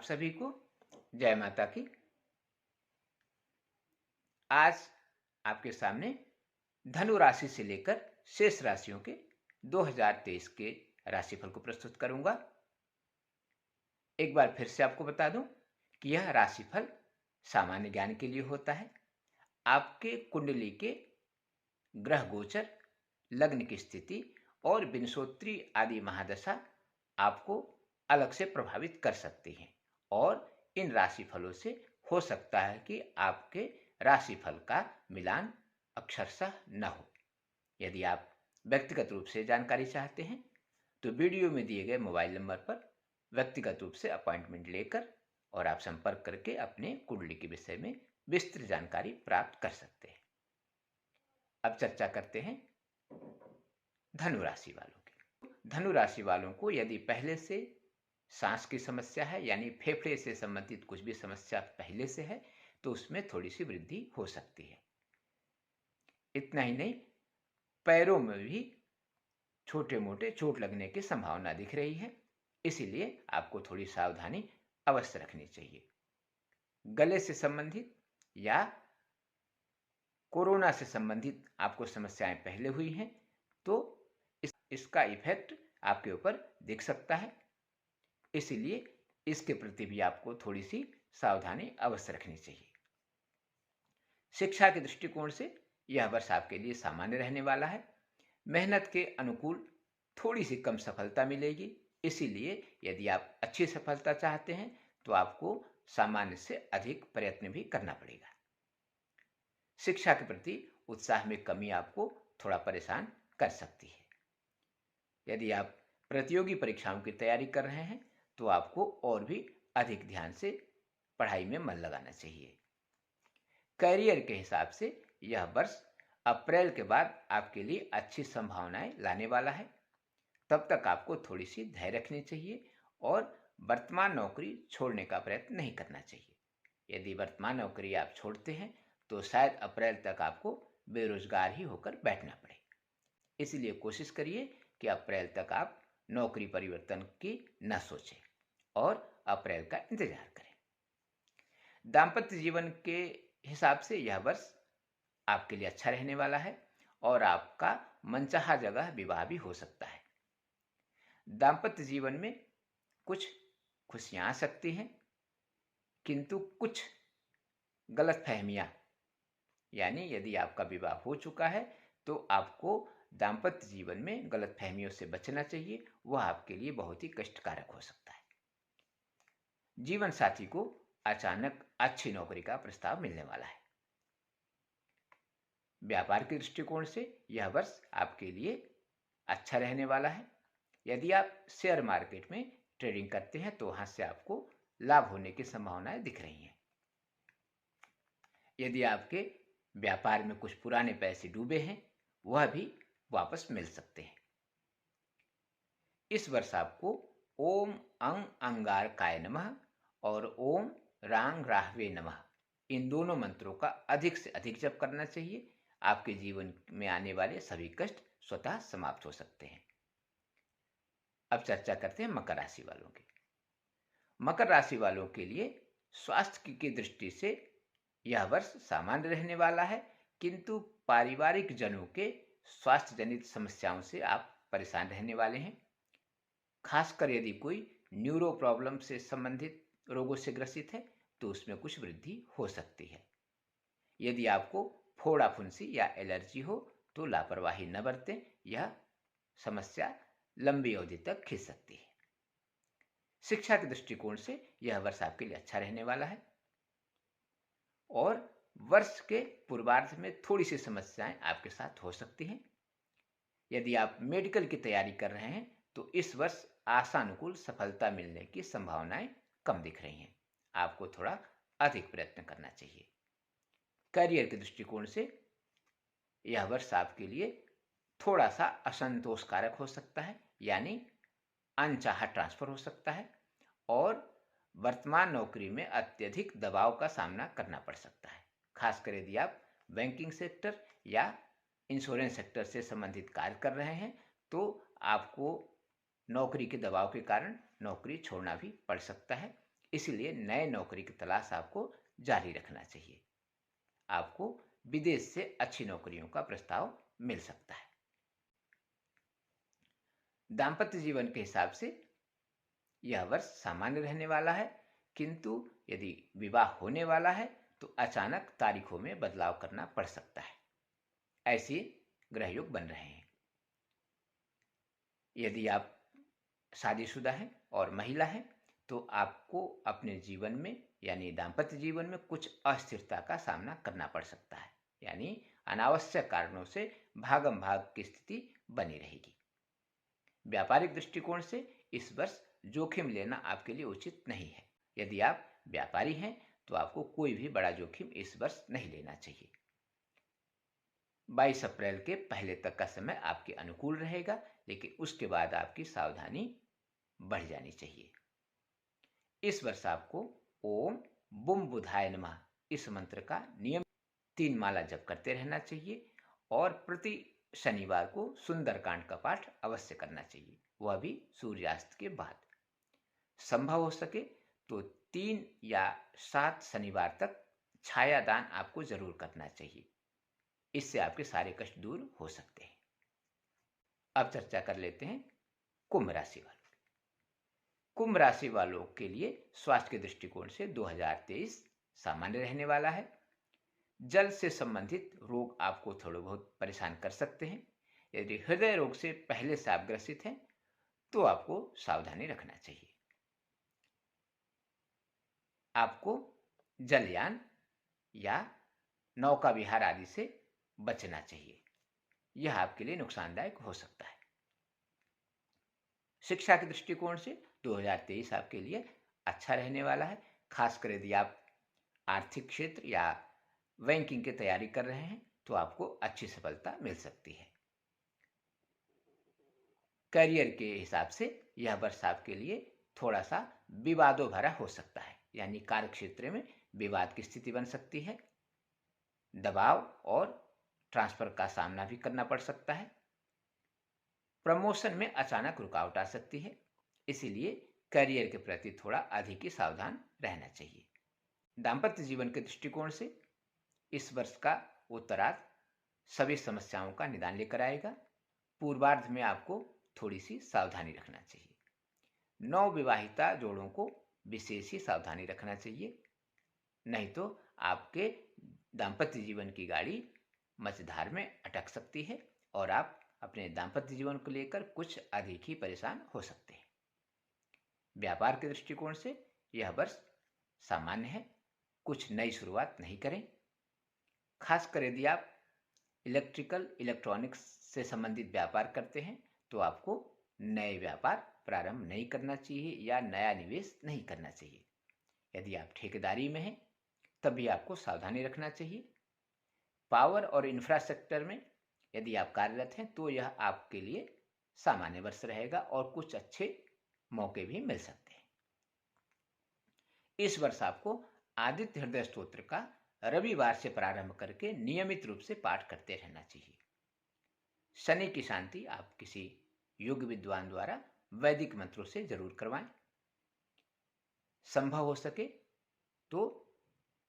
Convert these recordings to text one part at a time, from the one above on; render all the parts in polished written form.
आप सभी को जय माता की। आज आपके सामने धनु राशि से लेकर शेष राशियों के 2023 के राशिफल को प्रस्तुत करूंगा। एक बार फिर से आपको बता दूं कि यह राशिफल सामान्य ज्ञान के लिए होता है। आपके कुंडली के ग्रह गोचर, लग्न की स्थिति और विंशोत्तरी आदि महादशा आपको अलग से प्रभावित कर सकती हैं और इन राशिफलों से हो सकता है कि आपके राशिफल का मिलान अक्षरशः न हो। यदि आप व्यक्तिगत रूप से जानकारी चाहते हैं तो वीडियो में दिए गए मोबाइल नंबर पर व्यक्तिगत रूप से अपॉइंटमेंट लेकर और आप संपर्क करके अपने कुंडली के विषय में विस्तृत जानकारी प्राप्त कर सकते हैं। अब चर्चा करते हैं धनु राशि वालों की। धनु राशि वालों को यदि पहले से सांस की समस्या है, यानी फेफड़े से संबंधित कुछ भी समस्या पहले से है, तो उसमें थोड़ी सी वृद्धि हो सकती है। इतना ही नहीं, पैरों में भी छोटे मोटे चोट लगने की संभावना दिख रही है, इसीलिए आपको थोड़ी सावधानी अवश्य रखनी चाहिए। गले से संबंधित या कोरोना से संबंधित आपको समस्याएं पहले हुई हैं तो इसका इफेक्ट आपके ऊपर दिख सकता है, इसीलिए इसके प्रति भी आपको थोड़ी सी सावधानी अवश्य रखनी चाहिए। शिक्षा के दृष्टिकोण से यह वर्ष आपके लिए सामान्य रहने वाला है। मेहनत के अनुकूल थोड़ी सी कम सफलता मिलेगी, इसीलिए यदि आप अच्छी सफलता चाहते हैं तो आपको सामान्य से अधिक प्रयत्न भी करना पड़ेगा। शिक्षा के प्रति उत्साह में कमी आपको थोड़ा परेशान कर सकती है। यदि आप प्रतियोगी परीक्षाओं की तैयारी कर रहे हैं तो आपको और भी अधिक ध्यान से पढ़ाई में मन लगाना चाहिए। करियर के हिसाब से यह वर्ष अप्रैल के बाद आपके लिए अच्छी संभावनाएं लाने वाला है। तब तक आपको थोड़ी सी धैर्य रखनी चाहिए और वर्तमान नौकरी छोड़ने का प्रयत्न नहीं करना चाहिए। यदि वर्तमान नौकरी आप छोड़ते हैं तो शायद अप्रैल तक आपको बेरोजगार ही होकर बैठना पड़े। इसलिए कोशिश करिए कि अप्रैल तक आप नौकरी परिवर्तन की न सोचें और अप्रैल का इंतजार करें। दाम्पत्य जीवन के हिसाब से यह वर्ष आपके लिए अच्छा रहने वाला है और आपका मनचाहा जगह विवाह भी हो सकता है। दाम्पत्य जीवन में कुछ खुशियां आ सकती हैं, किंतु कुछ गलतफहमियां, यानी यदि आपका विवाह हो चुका है तो आपको दाम्पत्य जीवन में गलतफहमियों से बचना चाहिए, वह आपके लिए बहुत ही कष्टकारक हो सकता है। जीवन साथी को अचानक अच्छी नौकरी का प्रस्ताव मिलने वाला है। व्यापार के दृष्टिकोण से यह वर्ष आपके लिए अच्छा रहने वाला है। यदि आप शेयर मार्केट में ट्रेडिंग करते हैं तो वहां से आपको लाभ होने की संभावनाएं दिख रही हैं। यदि आपके व्यापार में कुछ पुराने पैसे डूबे हैं वह भी वापस मिल सकते हैं। इस वर्ष आपको ओम अंग अंगारकाय नमः और ओम रांग राहवे नमः, इन दोनों मंत्रों का अधिक से अधिक जप करना चाहिए। आपके जीवन में आने वाले सभी कष्ट स्वतः समाप्त हो सकते हैं। अब चर्चा करते हैं मकर राशि वालों की। मकर राशि वालों के लिए स्वास्थ्य की दृष्टि से यह वर्ष सामान्य रहने वाला है, किंतु पारिवारिक जनों के स्वास्थ्य जनित समस्याओं से आप परेशान रहने वाले हैं। खासकर यदि कोई न्यूरो प्रॉब्लम से संबंधित रोगों से ग्रसित है तो उसमें कुछ वृद्धि हो सकती है। यदि आपको फोड़ा फुंसी या एलर्जी हो तो लापरवाही न बरतें, यह समस्या लंबी अवधि तक खिंच सकती है। शिक्षा के दृष्टिकोण से यह वर्ष आपके लिए अच्छा रहने वाला है और वर्ष के पूर्वार्ध में थोड़ी सी समस्याएं आपके साथ हो सकती हैं। यदि आप मेडिकल की तैयारी कर रहे हैं तो इस वर्ष आशानुकूल सफलता मिलने की संभावनाएं कम दिख रही हैं। आपको थोड़ा अधिक प्रयत्न करना चाहिए। करियर के दृष्टिकोण से यह वर्ष आपके लिए थोड़ा सा असंतोषकारक हो सकता है, यानी अनचाहा ट्रांसफर हो सकता है और वर्तमान नौकरी में अत्यधिक दबाव का सामना करना पड़ सकता है। खासकर यदि आप बैंकिंग सेक्टर या इंश्योरेंस सेक्टर से संबंधित कार्य कर रहे हैं तो आपको नौकरी के दबाव के कारण नौकरी छोड़ना भी पड़ सकता है, इसलिए नए नौकरी की तलाश आपको जारी रखना चाहिए। आपको विदेश से अच्छी नौकरियों का प्रस्ताव मिल सकता है। दाम्पत्य जीवन के हिसाब से यह वर्ष सामान्य रहने वाला है, किंतु यदि विवाह होने वाला है तो अचानक तारीखों में बदलाव करना पड़ सकता है। ऐसे ग्रहयोग बन रहे हैं। यदि आप शादीशुदा हैं और महिला हैं तो आपको अपने जीवन में यानी दाम्पत्य जीवन में कुछ अस्थिरता का सामना करना पड़ सकता है, यानी अनावश्यक कारणों से भागम भाग की स्थिति बनी रहेगी। व्यापारिक दृष्टिकोण से इस वर्ष जोखिम लेना आपके लिए उचित नहीं है। यदि आप व्यापारी हैं तो आपको कोई भी बड़ा जोखिम इस वर्ष नहीं लेना चाहिए। 22 अप्रैल के पहले तक का समय आपके अनुकूल रहेगा, लेकिन उसके बाद आपकी सावधानी बढ़ जानी चाहिए। इस वर्ष आपको ओम बुम बुधाय नमः इस मंत्र का नियम 3 माला जप करते रहना चाहिए और प्रति शनिवार को सुंदरकांड का पाठ अवश्य करना चाहिए, वह भी सूर्यास्त के बाद। संभव हो सके तो 3 या 7 शनिवार तक छायादान आपको जरूर करना चाहिए। इससे आपके सारे कष्ट दूर हो सकते हैं। अब चर्चा कर लेते हैं कुंभ राशि वालों। कुंभ राशि वालों के लिए स्वास्थ्य के दृष्टिकोण से 2023 सामान्य रहने वाला है। जल से संबंधित रोग आपको थोड़े बहुत परेशान कर सकते हैं। यदि हृदय रोग से पहले से आप ग्रसित हैं तो आपको सावधानी रखना चाहिए। आपको जलयान या नौका विहार आदि से बचना चाहिए, यह आपके लिए नुकसानदायक हो सकता है। शिक्षा के दृष्टिकोण से 2023 आपके लिए अच्छा रहने वाला है, खासकर यदि आप आर्थिक क्षेत्र या बैंकिंग की तैयारी कर रहे हैं तो आपको अच्छी सफलता मिल सकती है। करियर के हिसाब से यह वर्ष आपके लिए थोड़ा सा विवादों भरा हो सकता है, यानी कार्य क्षेत्र में विवाद की स्थिति बन सकती है। दबाव और ट्रांसफर का सामना भी करना पड़ सकता है। प्रमोशन में अचानक रुकावट आ सकती है, इसीलिए करियर के प्रति थोड़ा अधिक ही सावधान रहना चाहिए। दाम्पत्य जीवन के दृष्टिकोण से इस वर्ष का उत्तरार्ध सभी समस्याओं का निदान लेकर आएगा। पूर्वार्ध में आपको थोड़ी सी सावधानी रखना चाहिए। नवविवाहिता जोड़ों को विशेष ही सावधानी रखना चाहिए, नहीं तो आपके दाम्पत्य जीवन की गाड़ी मझधार में अटक सकती है और आप अपने दाम्पत्य जीवन को लेकर कुछ अधिक ही परेशान हो सकते हैं। व्यापार के दृष्टिकोण से यह वर्ष सामान्य है, कुछ नई शुरुआत नहीं करें। खासकर यदि आप इलेक्ट्रॉनिक्स से संबंधित व्यापार करते हैं तो आपको नए व्यापार प्रारंभ नहीं करना चाहिए या नया निवेश नहीं करना चाहिए। यदि आप ठेकेदारी में हैं तब भी आपको सावधानी रखना चाहिए। पावर और इंफ्रास्ट्रक्चर में यदि आप कार्यरत हैं तो यह आपके लिए सामान्य वर्ष रहेगा और कुछ अच्छे मौके भी मिल सकते हैं। इस वर्ष आपको आदित्य हृदय स्तोत्र का रविवार से प्रारंभ करके नियमित रूप से पाठ करते रहना चाहिए। शनि की शांति आप किसी योग विद्वान द्वारा वैदिक मंत्रों से जरूर करवाएं। संभव हो सके तो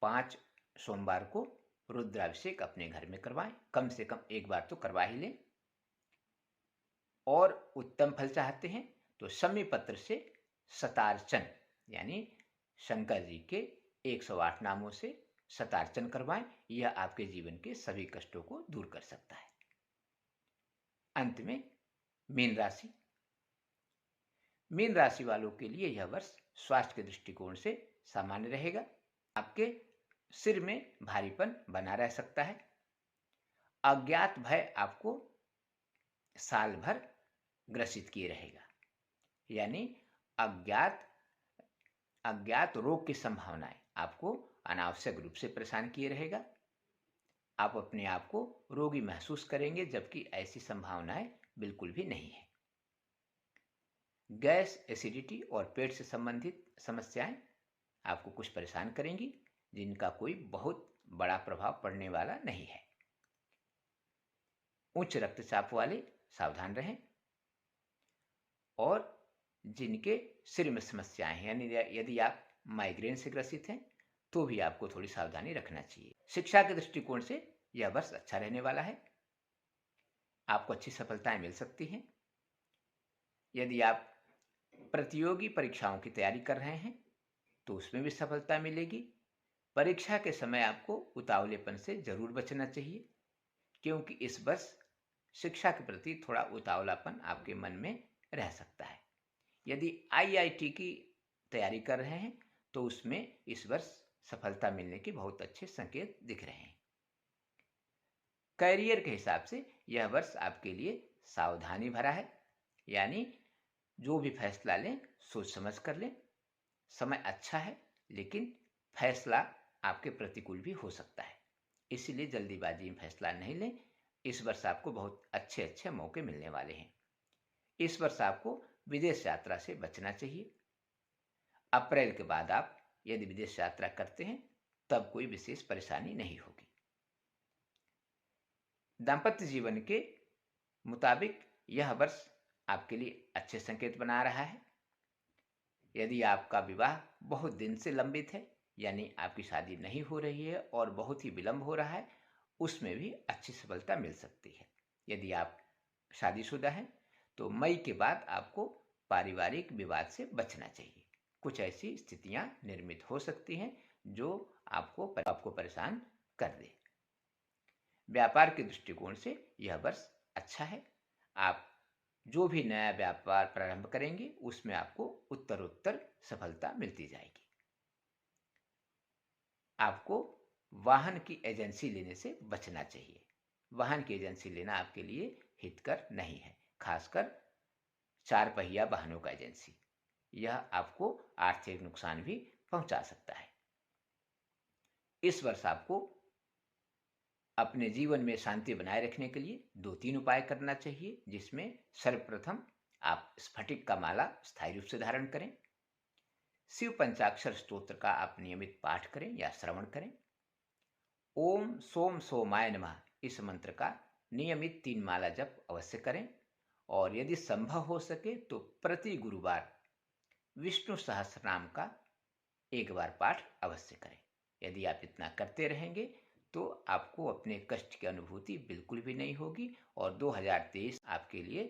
5 सोमवार को रुद्राभिषेक अपने घर में करवाएं, कम से कम एक बार तो करवा ही लें। और उत्तम फल चाहते हैं तो शमी पत्र से शतार्चन यानी शंकर जी के 108 नामों से शतार्चन करवाएं, यह आपके जीवन के सभी कष्टों को दूर कर सकता है। अंत में मीन राशि। मीन राशि वालों के लिए यह वर्ष स्वास्थ्य के दृष्टिकोण से सामान्य रहेगा। आपके सिर में भारीपन बना रह सकता है। अज्ञात भय आपको साल भर ग्रसित किए रहेगा, यानी अज्ञात रोग की संभावनाएं आपको अनावश्यक रूप से परेशान किए रहेगा। आप अपने आप को रोगी महसूस करेंगे, जबकि ऐसी संभावनाएं बिल्कुल भी नहीं है। गैस, एसिडिटी और पेट से संबंधित समस्याएं आपको कुछ परेशान करेंगी, जिनका कोई बहुत बड़ा प्रभाव पड़ने वाला नहीं है। उच्च रक्तचाप वाले सावधान रहें, और जिनके सिर में समस्याएं हैं, यानी यदि आप माइग्रेन से ग्रसित हैं तो भी आपको थोड़ी सावधानी रखना चाहिए। शिक्षा के दृष्टिकोण से यह वर्ष अच्छा रहने वाला है, आपको अच्छी सफलताएं मिल सकती हैं। यदि आप प्रतियोगी परीक्षाओं की तैयारी कर रहे हैं तो उसमें भी सफलता मिलेगी। परीक्षा के समय आपको उतावलेपन से जरूर बचना चाहिए, क्योंकि इस वर्ष शिक्षा के प्रति थोड़ा उतावलापन आपके मन में रह सकता है। यदि आईआईटी की तैयारी कर रहे हैं तो उसमें इस वर्ष सफलता मिलने के बहुत अच्छे संकेत दिख रहे हैं। करियर के हिसाब से यह वर्ष आपके लिए सावधानी भरा है, यानी जो भी फैसला लें सोच समझ कर लें। समय अच्छा है, लेकिन फैसला आपके प्रतिकूल भी हो सकता है, इसीलिए जल्दीबाजी में फैसला नहीं लें। इस वर्ष आपको बहुत अच्छे अच्छे मौके मिलने वाले हैं। इस वर्ष आपको विदेश यात्रा से बचना चाहिए। अप्रैल के बाद आप यदि विदेश यात्रा करते हैं तब कोई विशेष परेशानी नहीं होगी। दाम्पत्य जीवन के मुताबिक यह वर्ष आपके लिए अच्छे संकेत बना रहा है। यदि आपका विवाह बहुत दिन से लंबित है, यानी आपकी शादी नहीं हो रही है और बहुत ही विलंब हो रहा है, उसमें भी अच्छी सफलता मिल सकती है। यदि आप शादीशुदा हैं तो मई के बाद आपको पारिवारिक विवाद से बचना चाहिए। कुछ ऐसी स्थितियां निर्मित हो सकती हैं जो आपको परेशान कर दे। व्यापार के दृष्टिकोण से यह वर्ष अच्छा है। आप जो भी नया व्यापार प्रारंभ करेंगे उसमें आपको उत्तरोत्तर सफलता मिलती जाएगी। आपको वाहन की एजेंसी लेने से बचना चाहिए। वाहन की एजेंसी लेना आपके लिए हितकर नहीं है, खासकर 4 पहिया वाहनों का एजेंसी। यह आपको आर्थिक नुकसान भी पहुंचा सकता है। इस वर्ष आपको अपने जीवन में शांति बनाए रखने के लिए 2-3 उपाय करना चाहिए, जिसमें सर्वप्रथम आप स्फटिक का माला स्थायी रूप से धारण करें। शिव पंचाक्षर स्तोत्र का आप नियमित पाठ करें या श्रवण करें। ओम सोम सोमाय नमः इस मंत्र का नियमित 3 माला जप अवश्य करें। और यदि संभव हो सके तो प्रति गुरुवार विष्णु सहस्रनाम का 1 बार पाठ अवश्य करें। यदि आप इतना करते रहेंगे तो आपको अपने कष्ट की अनुभूति बिल्कुल भी नहीं होगी और 2023 आपके लिए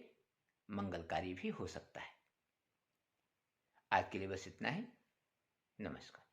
मंगलकारी भी हो सकता है। आज के लिए बस इतना ही। नमस्कार।